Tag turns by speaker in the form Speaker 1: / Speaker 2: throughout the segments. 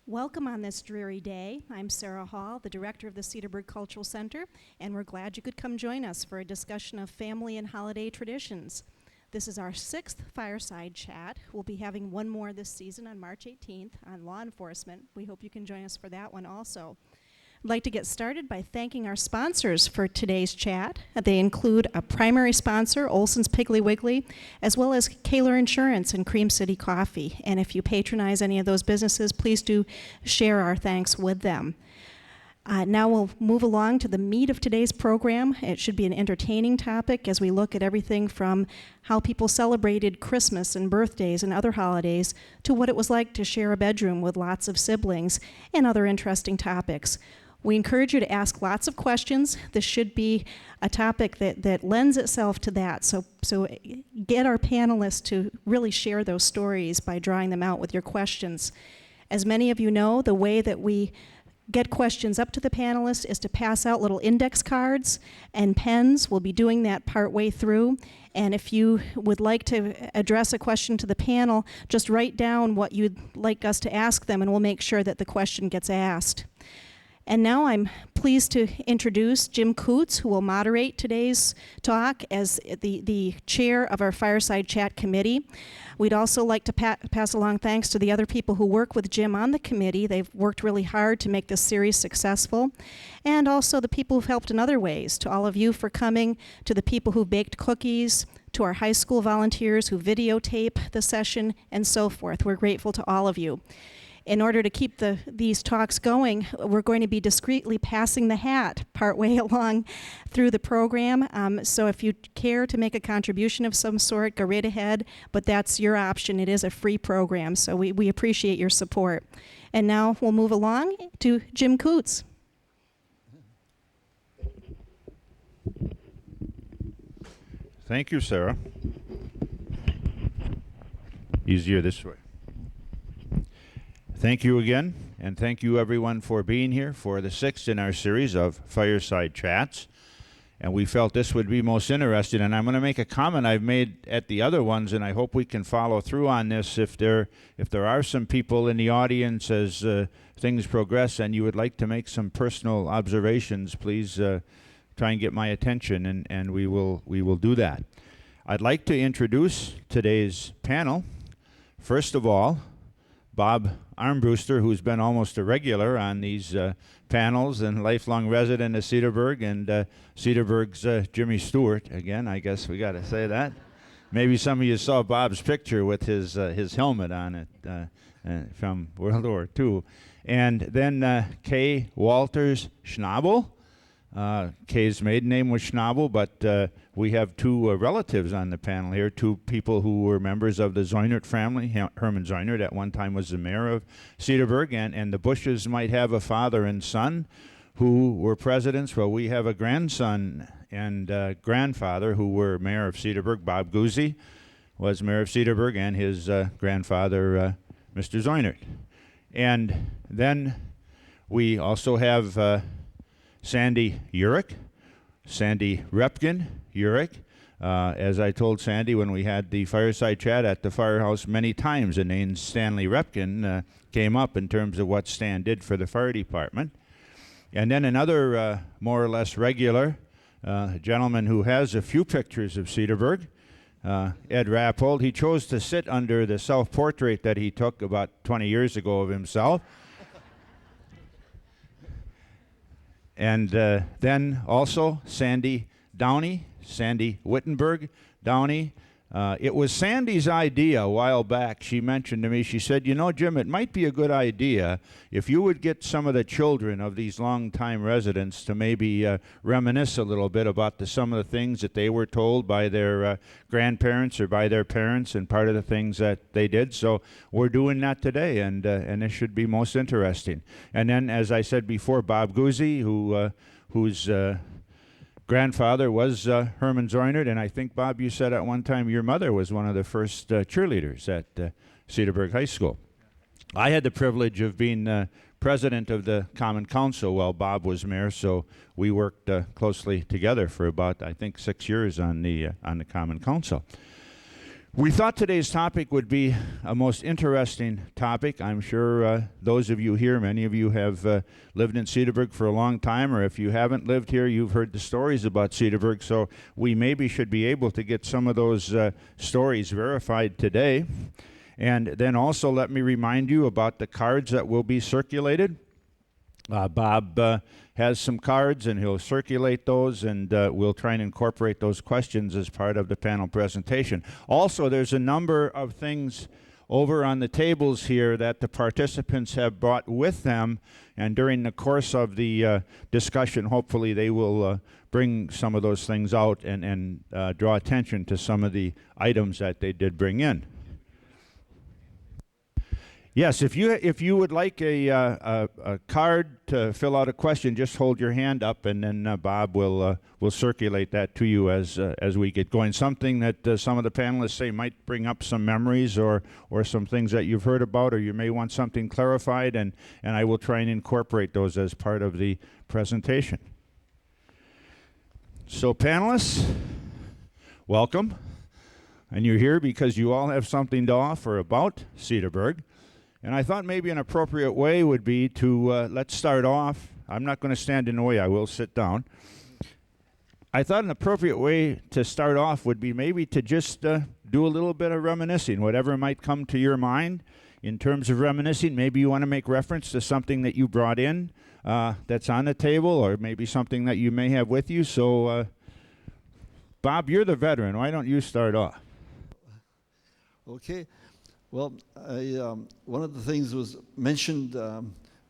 Speaker 1: Welcome on this dreary day. I'm Sarah Hall, the director of the Cedarburg Cultural Center, and we're glad you could come join us for a discussion of family and holiday traditions. This is our 6th Fireside Chat. We'll be having one more this season on March 18th on law enforcement. We hope you can join us for that one also. I'd like to get started by thanking our sponsors for today's chat. They include a primary sponsor, Olson's Piggly Wiggly, as well as Kaler Insurance and Cream City Coffee. And if you patronize any of those businesses, please do share our thanks with them. Now we'll move along to the meat of today's program. It should be an entertaining topic as we look at everything from how people celebrated Christmas and birthdays and other holidays to what it was like to share a bedroom with lots of siblings and other interesting topics. We encourage you to ask lots of questions. This should be a topic that lends itself to that. So get our panelists to really share those stories by drawing them out with your questions. As many of you know, the way that we get questions up to the panelists is to pass out little index cards and pens. We'll be doing that part way through. And if you would like to address a question to the panel, just write down what you'd like us to ask them, and we'll make sure that the question gets asked. And now I'm pleased to introduce Jim Coots, who will moderate today's talk as the chair of our Fireside Chat Committee. We'd also like to pass along thanks to the other people who work with Jim on the committee. They've worked really hard to make this series successful. And also the people who've helped in other ways, to all of you for coming, to the people who baked cookies, to our high school volunteers who videotape the session, and so forth. We're grateful to all of you. In order to keep these talks going, we're going to be discreetly passing the hat partway along through the program. So if you care to make a contribution of some sort, go right ahead, but that's your option. It is a free program, so we appreciate your support. And now we'll move along to Jim Coots.
Speaker 2: Thank you, Sarah. Easier this way. Thank you again, and thank you everyone for being here for the 6th in our series of Fireside Chats. And we felt this would be most interesting, and I'm going to make a comment I've made at the other ones, and I hope we can follow through on this. If there are some people in the audience as things progress and you would like to make some personal observations, please try and get my attention, and we will do that. I'd like to introduce today's panel. First of all, Bob Armbruster, who's been almost a regular on these panels and lifelong resident of Cedarburg, and Cedarburg's Jimmy Stewart. Again, I guess we got to say that. Maybe some of you saw Bob's picture with his helmet on it from World War II. And then Kay Walters Schnabel. Kay's maiden name was Schnabel, but we have two relatives on the panel here, two people who were members of the Zoinert family. Herman Zoinert at one time was the mayor of Cedarburg, and the Bushes might have a father and son who were presidents. Well, we have a grandson and grandfather who were mayor of Cedarburg. Bob Guzzi was mayor of Cedarburg, and his grandfather, Mr. Zoinert. And then we also have Sandy Urich, Sandy Repkin Urich. As I told Sandy when we had the fireside chat at the firehouse many times, the name Stanley Repkin came up in terms of what Stan did for the fire department. And then another more or less regular gentleman who has a few pictures of Cedarburg, Ed Rappold. He chose to sit under the self-portrait that he took about 20 years ago of himself. And then also Sandy Downey, Sandy Wittenberg Downey. It was Sandy's idea a while back. She mentioned to me, she said, you know, Jim, it might be a good idea if you would get some of the children of these longtime residents to maybe reminisce a little bit about some of the things that they were told by their grandparents or by their parents and part of the things that they did. So we're doing that today, and this should be most interesting. And then, as I said before, Bob Guzzi, whose grandfather was Herman Zoinert, and I think, Bob, you said at one time your mother was one of the first cheerleaders at Cedarburg High School. I had the privilege of being president of the Common Council while Bob was mayor, so we worked closely together for about, I think, 6 years on the Common Council. We thought today's topic would be a most interesting topic. I'm sure those of you here, many of you have lived in Cedarburg for a long time, or if you haven't lived here, you've heard the stories about Cedarburg, so we maybe should be able to get some of those stories verified today. And then also let me remind you about the cards that will be circulated. Bob has some cards, and he'll circulate those, and we'll try and incorporate those questions as part of the panel presentation. Also, there's a number of things over on the tables here that the participants have brought with them, and during the course of the discussion, hopefully they will bring some of those things out and draw attention to some of the items that they did bring in. Yes, if you would like a card to fill out a question, just hold your hand up, and then Bob will circulate that to you as we get going. Something that some of the panelists say might bring up some memories or some things that you've heard about, or you may want something clarified, and I will try and incorporate those as part of the presentation. So panelists, welcome. And you're here because you all have something to offer about Cedarburg. And I thought maybe an appropriate way would be to, let's start off. I'm not going to stand in the way, I will sit down. I thought an appropriate way to start off would be maybe to just do a little bit of reminiscing, whatever might come to your mind in terms of reminiscing. Maybe you want to make reference to something that you brought in that's on the table, or maybe something that you may have with you. So, Bob, you're the veteran. Why don't you start off?
Speaker 3: Okay. Well, one of the things was mentioned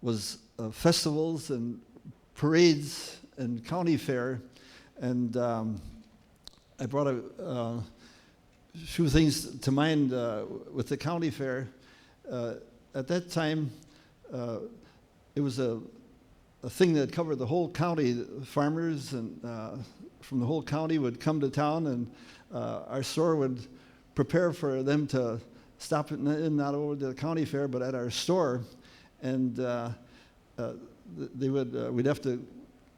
Speaker 3: was festivals and parades and county fair, and I brought a few things to mind with the county fair. At that time, it was a thing that covered the whole county. Farmers and from the whole county would come to town, and our store would prepare for them to stop not over to the county fair, but at our store, and we'd have to.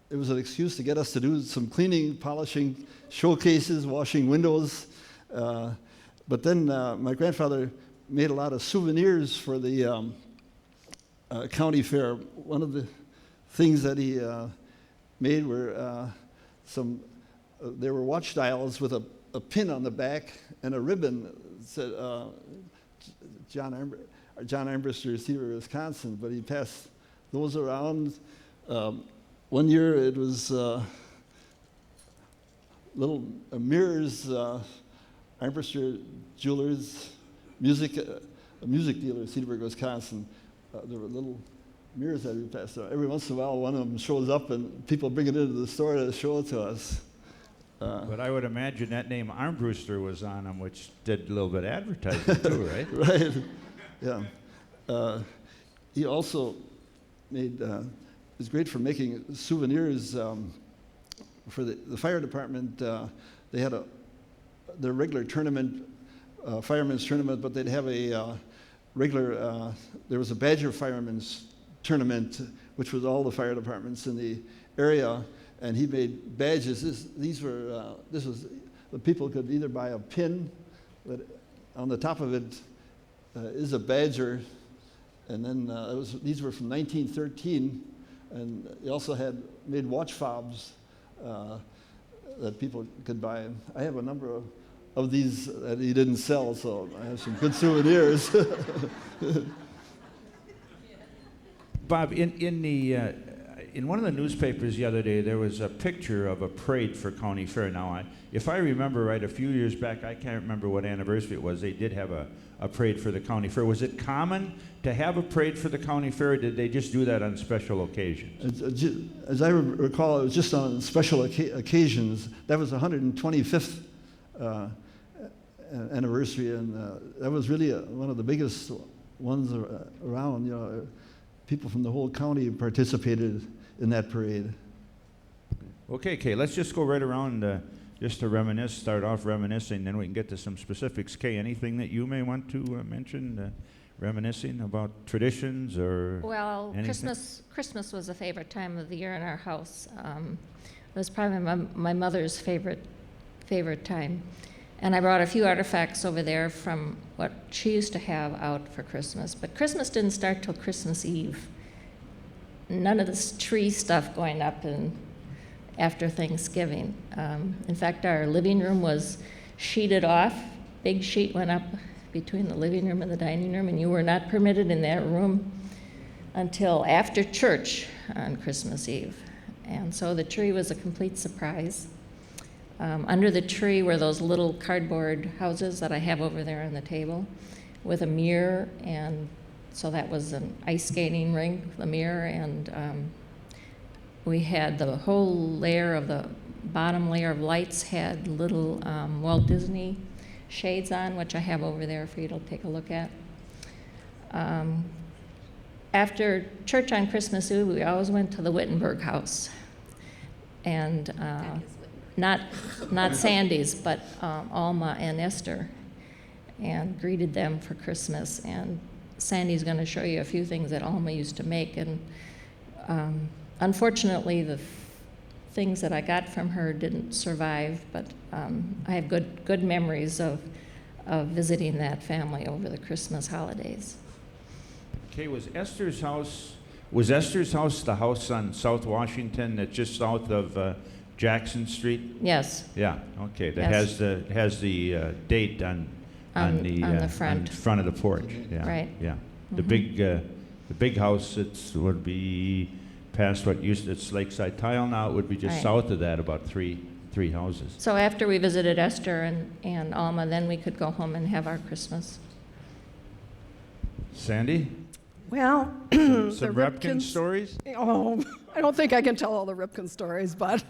Speaker 3: It was an excuse to get us to do some cleaning, polishing showcases, washing windows. But then my grandfather made a lot of souvenirs for the county fair. One of the things that he made were there were watch dials with a pin on the back and a ribbon that said John Armbruster, Cedarburg, Wisconsin, but he passed those around. One year it was little mirrors, Armbruster Jewelers, a music dealer, Cedarburg, Wisconsin. There were little mirrors that we passed out. Every once in a while, one of them shows up, and people bring it into the store to show it to us.
Speaker 2: But I would imagine that name Armbruster was on them, which did a little bit of advertising too, right?
Speaker 3: Right, yeah. He also made, was great for making souvenirs for the fire department. They had their regular tournament, firemen's tournament, but they'd have a regular, there was a Badger firemen's tournament, which was all the fire departments in the area. And he made badges. This was the people could either buy a pin, that on the top of it is a badger, and then these were from 1913, and he also had made watch fobs that people could buy. I have a number of these that he didn't sell, so I have some good souvenirs.
Speaker 2: Bob, in one of the newspapers the other day, there was a picture of a parade for County Fair. Now, if I remember right, a few years back, I can't remember what anniversary it was, they did have a parade for the County Fair. Was it common to have a parade for the County Fair, or did they just do that on special occasions?
Speaker 3: As I recall, it was just on special occasions. That was the 125th anniversary, and that was really one of the biggest ones around. You know, people from the whole county participated in that parade.
Speaker 2: Okay, Kay, let's just go right around just to reminisce, start off reminiscing, then we can get to some specifics. Kay, anything that you may want to mention, reminiscing about traditions or
Speaker 4: Well,
Speaker 2: anything?
Speaker 4: Christmas was a favorite time of the year in our house. It was probably my mother's favorite time. And I brought a few artifacts over there from what she used to have out for Christmas. But Christmas didn't start till Christmas Eve. None of this tree stuff going up after Thanksgiving. In fact, our living room was sheeted off. Big sheet went up between the living room and the dining room, and you were not permitted in that room until after church on Christmas Eve. And so the tree was a complete surprise. Under the tree were those little cardboard houses that I have over there on the table with a mirror, and so that was an ice skating rink, the mirror, and we had the whole layer of the bottom layer of lights had little Walt Disney shades on, which I have over there for you to take a look at. After church on Christmas Eve, we always went to the Wittenberg house. And not Sandy's, but Alma and Esther, and greeted them for Christmas. And Sandy's going to show you a few things that Alma used to make. And unfortunately, the things that I got from her didn't survive, but I have good memories of visiting that family over the Christmas holidays.
Speaker 2: Okay, was Esther's house the house on South Washington that's just south of Jackson Street?
Speaker 4: Yes.
Speaker 2: Yeah, okay, that
Speaker 4: Yes.
Speaker 2: has the date on
Speaker 4: the front.
Speaker 2: on front of the porch. Yeah,
Speaker 4: Right.
Speaker 2: Yeah, the big house would be past it's Lakeside Tile now. It would be just
Speaker 4: Right.
Speaker 2: south of that, about three houses.
Speaker 4: So after we visited Esther and Alma, then we could go home and have our Christmas.
Speaker 2: Sandy,
Speaker 5: Well,
Speaker 2: some
Speaker 5: the
Speaker 2: Ripken stories?
Speaker 5: Oh, I don't think I can tell all the Ripken stories, but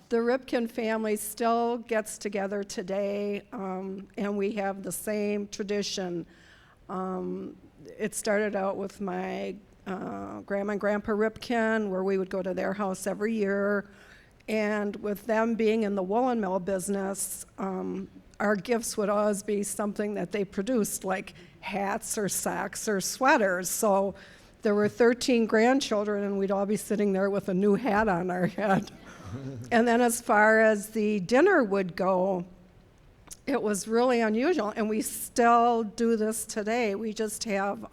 Speaker 5: the Ripken family still gets together today, and we have the same tradition. It started out with my grandma and grandpa Ripken, where we would go to their house every year. And with them being in the woolen mill business, our gifts would always be something that they produced, like hats or socks or sweaters. So there were 13 grandchildren, and we'd all be sitting there with a new hat on our head. And then as far as the dinner would go, it was really unusual, and we still do this today. We just have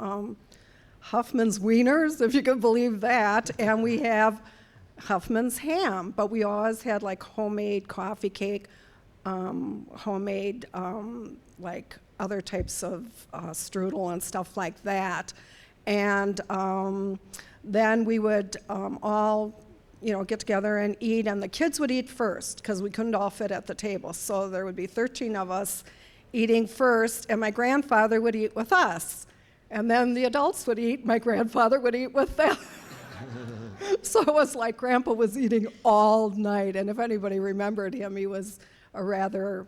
Speaker 5: Huffman's wieners, if you can believe that, and we have Huffman's ham, but we always had like homemade coffee cake, homemade like other types of strudel and stuff like that. And then we would all, get together and eat, and the kids would eat first because we couldn't all fit at the table. So there would be 13 of us eating first, and my grandfather would eat with us. And then the adults would eat, my grandfather would eat with them. So it was like Grandpa was eating all night, and if anybody remembered him, he was a rather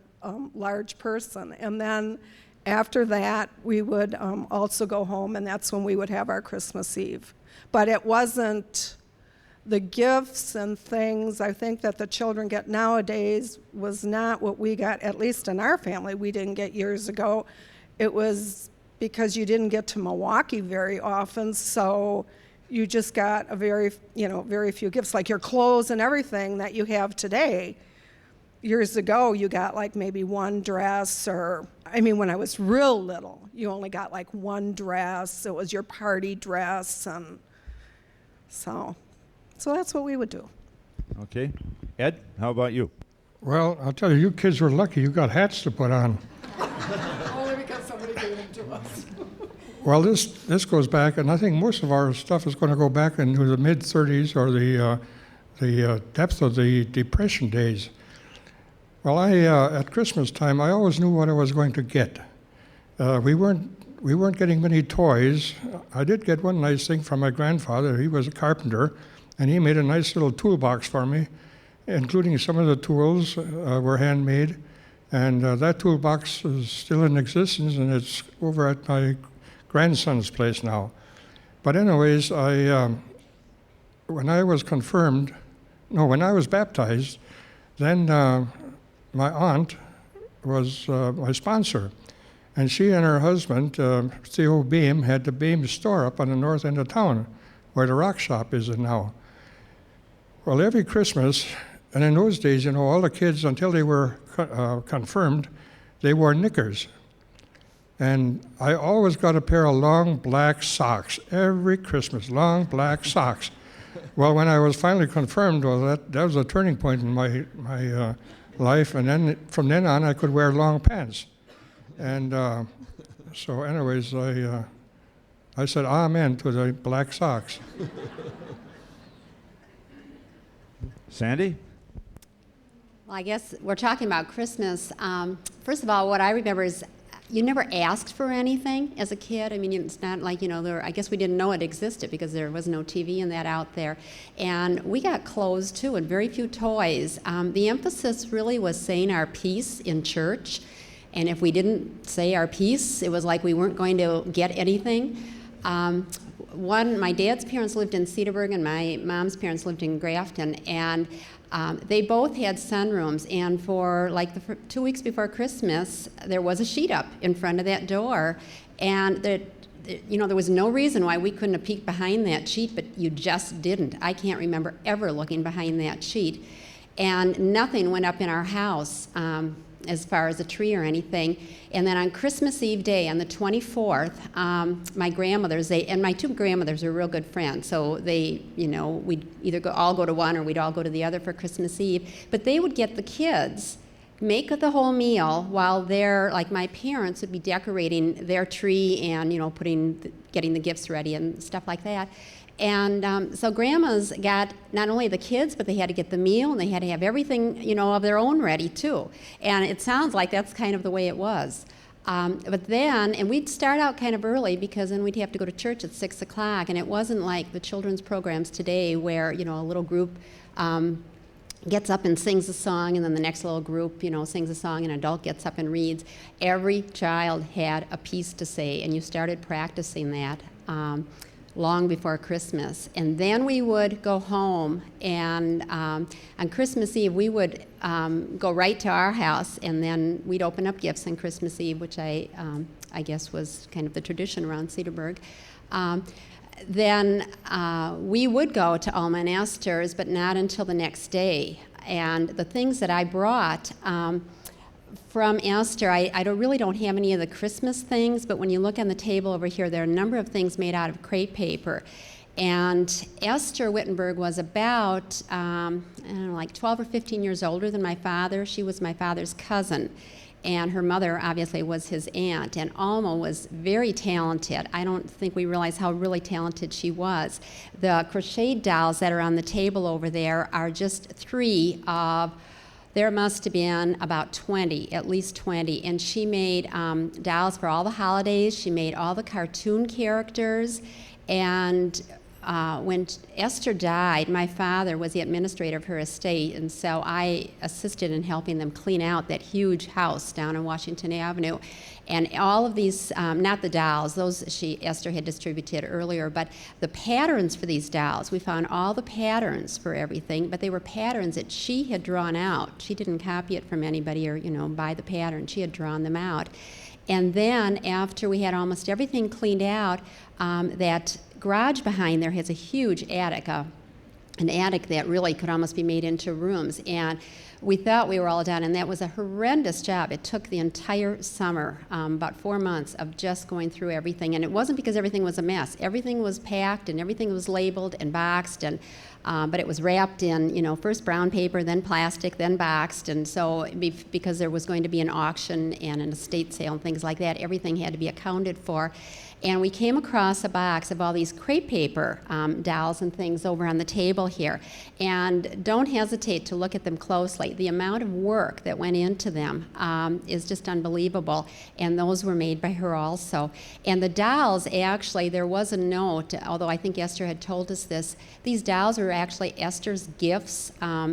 Speaker 5: large person. And then after that, we would also go home, and that's when we would have our Christmas Eve. But it wasn't the gifts and things I think that the children get nowadays was not what we got, at least in our family, we didn't get years ago. It was because you didn't get to Milwaukee very often, so you just got a very few gifts, like your clothes and everything that you have today. Years ago, you got like maybe one dress, when I was real little, you only got like one dress. It was your party dress, and so that's what we would do.
Speaker 2: Okay. Ed, how about you?
Speaker 6: Well, I'll tell you, you kids were lucky. You got hats to put on.
Speaker 5: Only because somebody gave them to us.
Speaker 6: Well, this goes back, and I think most of our stuff is going to go back into the mid-'30s or the depth of the Depression days. Well, at Christmas time, I always knew what I was going to get. We weren't getting many toys. I did get one nice thing from my grandfather. He was a carpenter, and he made a nice little toolbox for me, including some of the tools were handmade. And that toolbox is still in existence, and it's over at my grandson's place now. But anyways, when I was baptized, then my aunt was my sponsor. And she and her husband, Theo Beam, had the Beam store up on the north end of town, where the rock shop is now. Well, every Christmas, and in those days, all the kids, until they were confirmed, they wore knickers. And I always got a pair of long black socks every Christmas, long black socks. Well, when I was finally confirmed, well, that was a turning point in my life, and then from then on I could wear long pants. And so anyways, I said amen to the black socks.
Speaker 2: Sandy?
Speaker 7: Well, I guess we're talking about Christmas. First of all, what I remember is you never asked for anything as a kid. I mean, it's not like, I guess we didn't know it existed because there was no TV and that out there. And we got clothes too and very few toys. The emphasis really was saying our piece in church. And if we didn't say our piece, it was like we weren't going to get anything. My dad's parents lived in Cedarburg and my mom's parents lived in Grafton, and they both had sunrooms, and for like 2 weeks before Christmas, there was a sheet up in front of that door, and there was no reason why we couldn't have peeked behind that sheet, but you just didn't. I can't remember ever looking behind that sheet, and nothing went up in our house as far as a tree or anything. And then on Christmas Eve day, on the 24th, my grandmothers, and my two grandmothers are real good friends, so they, we'd either all go to one or we'd all go to the other for Christmas Eve. But they would get the kids, make the whole meal while my parents would be decorating their tree and, getting the gifts ready and stuff like that. And so grandmas got not only the kids, but they had to get the meal, and they had to have everything, of their own ready too. And it sounds like that's kind of the way it was. But then, and we'd start out kind of early because then we'd have to go to church at 6 o'clock, and it wasn't like the children's programs today where, a little group gets up and sings a song, and then the next little group, sings a song, and an adult gets up and reads. Every child had a piece to say, and you started practicing that long before Christmas. And then we would go home, and on Christmas Eve we would go right to our house, and then we'd open up gifts on Christmas Eve, which I guess was kind of the tradition around Cedarburg. Then we would go to Alma and Esther's, but not until the next day. And the things that I brought from Esther, I really don't have any of the Christmas things, but when you look on the table over here, there are a number of things made out of crepe paper. And Esther Wittenberg was about, 12 or 15 years older than my father. She was my father's cousin, and her mother obviously was his aunt. And Alma was very talented. I don't think we realize how really talented she was. The crocheted dolls that are on the table over there are just three of, there must have been about 20, at least 20, and she made dolls for all the holidays. She made all the cartoon characters, and when Esther died, my father was the administrator of her estate, and so I assisted in helping them clean out that huge house down on Washington Avenue. And all of these, not the dolls, those Esther had distributed earlier, but the patterns for these dolls, we found all the patterns for everything, but they were patterns that she had drawn out. She didn't copy it from anybody or, buy the pattern. She had drawn them out. And then after we had almost everything cleaned out, that garage behind there has a huge attic, an attic that really could almost be made into rooms. And we thought we were all done, and that was a horrendous job. It took the entire summer, about 4 months of just going through everything. And it wasn't because everything was a mess. Everything was packed, and everything was labeled and boxed, and but it was wrapped in, first brown paper, then plastic, then boxed. And so because there was going to be an auction and an estate sale and things like that, everything had to be accounted for. And we came across a box of all these crepe paper dolls and things over on the table here. And don't hesitate to look at them closely. The amount of work that went into them is just unbelievable. And those were made by her also. And the dolls, actually, there was a note, although I think Esther had told us this, these dolls were actually Esther's gifts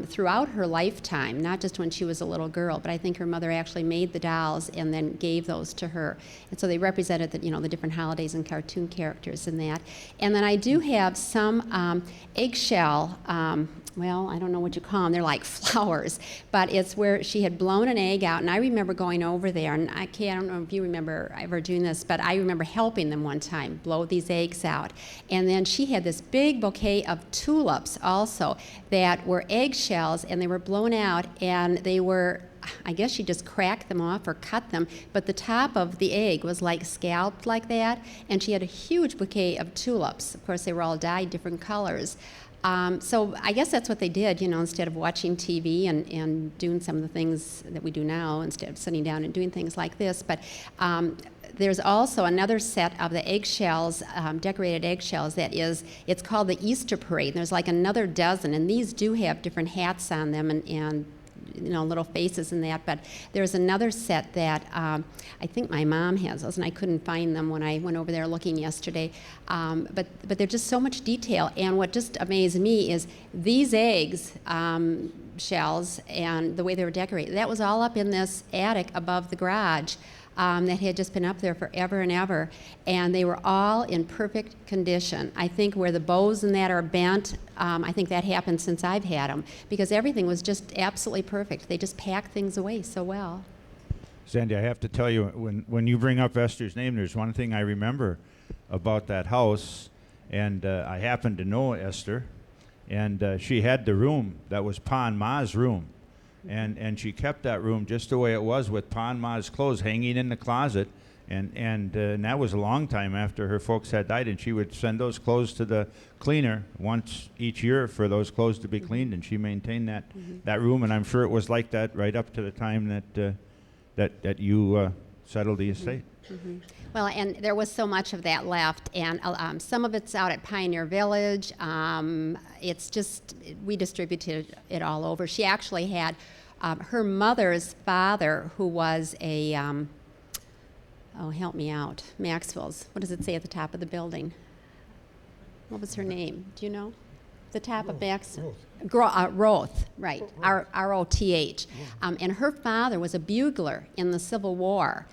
Speaker 7: throughout her lifetime, not just when she was a little girl, but I think her mother actually made the dolls and then gave those to her. And so they represented the, the different holidays and cartoon characters in that. And then I do have some eggshell, well, I don't know what you call them. They're like flowers, but it's where she had blown an egg out. And I remember going over there, and I don't know if you remember ever doing this, but I remember helping them one time blow these eggs out. And then she had this big bouquet of tulips also that were eggshells, and they were blown out, and they were I guess she just cracked them off or cut them, but the top of the egg was like scalloped like that, and she had a huge bouquet of tulips. Of course, they were all dyed different colors. So I guess that's what they did, instead of watching TV and doing some of the things that we do now, instead of sitting down and doing things like this. But there's also another set of the eggshells, decorated eggshells, it's called the Easter Parade. And there's like another dozen, and these do have different hats on them and little faces and that. But there's another set that I think my mom has those, and I couldn't find them when I went over there looking yesterday. But there's just so much detail. And what just amazed me is these eggs, shells, and the way they were decorated, that was all up in this attic above the garage. That had just been up there forever and ever, and they were all in perfect condition. I think where the bows and that are bent, I think that happened since I've had them, because everything was just absolutely perfect. They just packed things away so well.
Speaker 2: Sandy, I have to tell you, when you bring up Esther's name, there's one thing I remember about that house, and I happen to know Esther, and she had the room that was Pa and Ma's room. And she kept that room just the way it was, with Pa and Ma's clothes hanging in the closet, and that was a long time after her folks had died, and she would send those clothes to the cleaner once each year for those clothes to be cleaned, and she maintained that room, and I'm sure it was like that right up to the time that you settled the estate.
Speaker 7: Mm-hmm. Well, and there was so much of that left, and some of it's out at Pioneer Village. It's just, we distributed it all over. She actually had her mother's father, who was a, oh, help me out, Maxwell's, what does it say at the top of the building? What was her name? Do you know? The top of Maxwell? Roth, right, R-O-T-H. And her father was a bugler in the Civil War.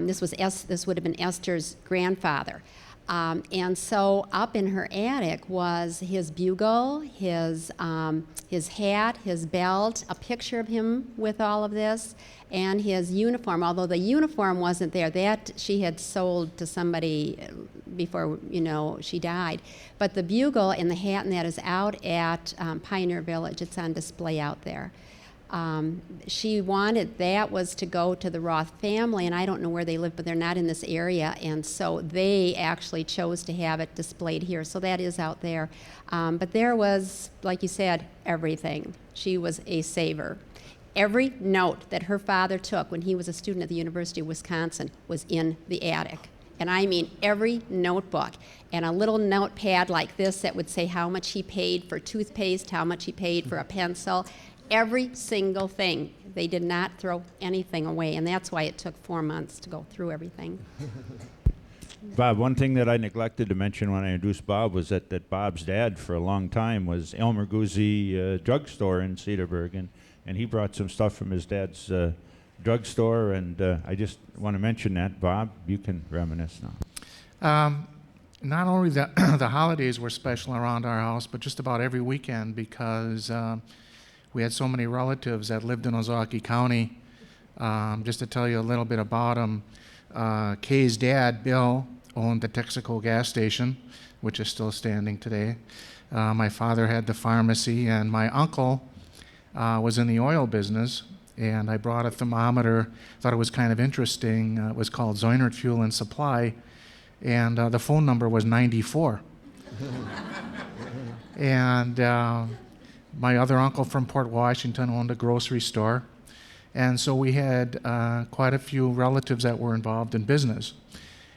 Speaker 7: This would have been Esther's grandfather. And so up in her attic was his bugle, his hat, his belt, a picture of him with all of this, and his uniform, although the uniform wasn't there. That she had sold to somebody before, she died. But the bugle and the hat and that is out at Pioneer Village. It's on display out there. She wanted, that was to go to the Roth family, and I don't know where they live, but they're not in this area, and so they actually chose to have it displayed here, so that is out there. But there was, like you said, everything. She was a saver. Every note that her father took when he was a student at the University of Wisconsin was in the attic. And I mean every notebook, and a little notepad like this that would say how much he paid for toothpaste, how much he paid for a pencil. Every single thing. They did not throw anything away, and that's why it took 4 months to go through everything.
Speaker 2: Bob, one thing that I neglected to mention when I introduced Bob was that Bob's dad for a long time was Elmer Guzzi drugstore in Cedarburg, and he brought some stuff from his dad's drugstore, and I just want to mention that. Bob, you can reminisce now.
Speaker 8: Not only the holidays were special around our house, but just about every weekend, because we had so many relatives that lived in Ozaukee County. Just to tell you a little bit about them, Kay's dad, Bill, owned the Texaco gas station, which is still standing today. My father had the pharmacy, and my uncle was in the oil business, and I brought a thermometer, thought it was kind of interesting. It was called Zoinert Fuel and Supply, and the phone number was 94. And my other uncle from Port Washington owned a grocery store. And so we had quite a few relatives that were involved in business.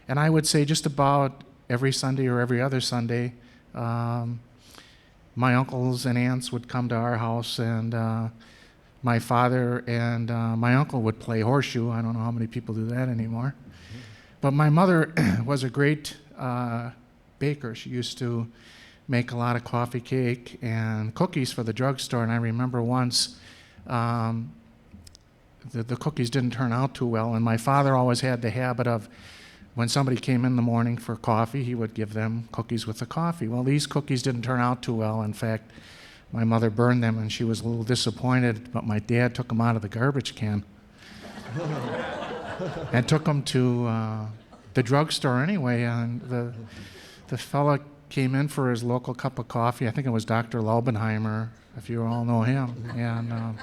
Speaker 8: And I would say just about every Sunday or every other Sunday, my uncles and aunts would come to our house, and my father and my uncle would play horseshoe. I don't know how many people do that anymore. But my mother was a great baker. She used to make a lot of coffee cake and cookies for the drugstore. And I remember once the cookies didn't turn out too well, and my father always had the habit of, when somebody came in the morning for coffee, he would give them cookies with the coffee. Well, these cookies didn't turn out too well. In fact, my mother burned them, and she was a little disappointed, but my dad took them out of the garbage can and took them to the drugstore anyway. And the fella came in for his local cup of coffee. I think it was Dr. Laubenheimer, if you all know him. And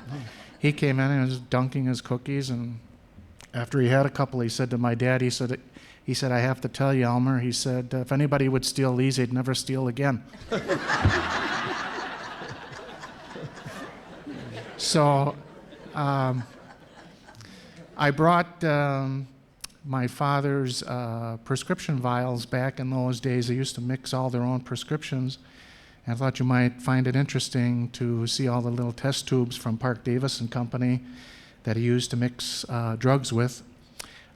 Speaker 8: he came in and was dunking his cookies. And after he had a couple, he said to my dad, he said, I have to tell you, Elmer, he said, if anybody would steal these, they'd never steal again. So I brought my father's prescription vials back in those days. They used to mix all their own prescriptions. And I thought you might find it interesting to see all the little test tubes from Park Davis and Company that he used to mix drugs with.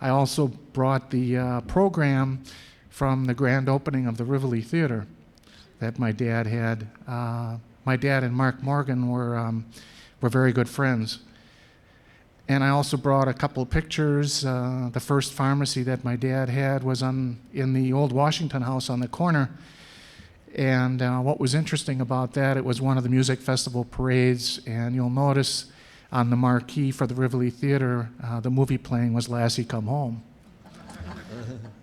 Speaker 8: I also brought the program from the grand opening of the Rivoli Theater that my dad had. My dad and Mark Morgan were very good friends. And I also brought a couple of pictures. The first pharmacy that my dad had was in the old Washington House on the corner. And what was interesting about that, it was one of the music festival parades, and you'll notice on the marquee for the Rivoli Theater, the movie playing was Lassie Come Home.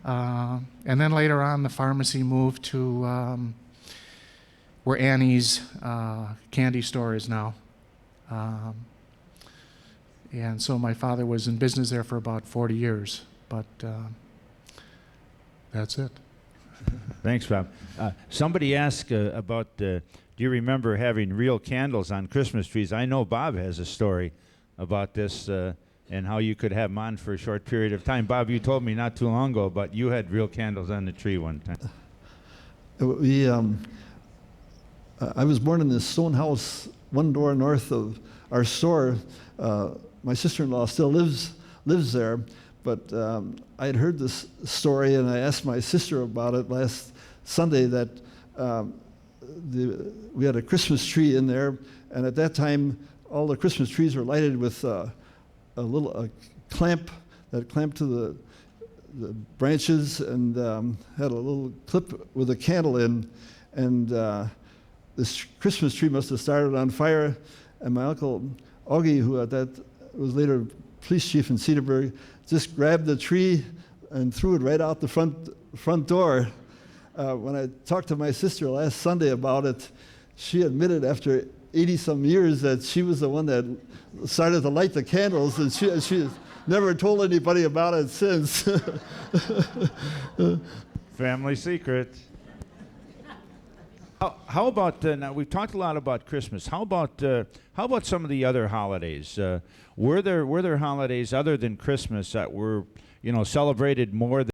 Speaker 8: And then later on, the pharmacy moved to where Annie's candy store is now. And so my father was in business there for about 40 years, but that's it.
Speaker 2: Thanks, Bob. Somebody asked about, do you remember having real candles on Christmas trees? I know Bob has a story about this and how you could have them on for a short period of time. Bob, you told me not too long ago, but you had real candles on the tree one time.
Speaker 3: I was born in this stone house one door north of our store. My sister-in-law still lives there, but I had heard this story, and I asked my sister about it last Sunday, that we had a Christmas tree in there, and at that time, all the Christmas trees were lighted with a clamp that clamped to the branches, and had a little clip with a candle in, and this Christmas tree must have started on fire, and my uncle Augie, who at that was later police chief in Cedarburg, just grabbed the tree and threw it right out the front door. When I talked to my sister last Sunday about it, she admitted after 80-some years that she was the one that started to light the candles, and she has never told anybody about it since.
Speaker 2: Family secret. How about now? We've talked a lot about Christmas. How about some of the other holidays? Were there holidays other than Christmas that were celebrated more than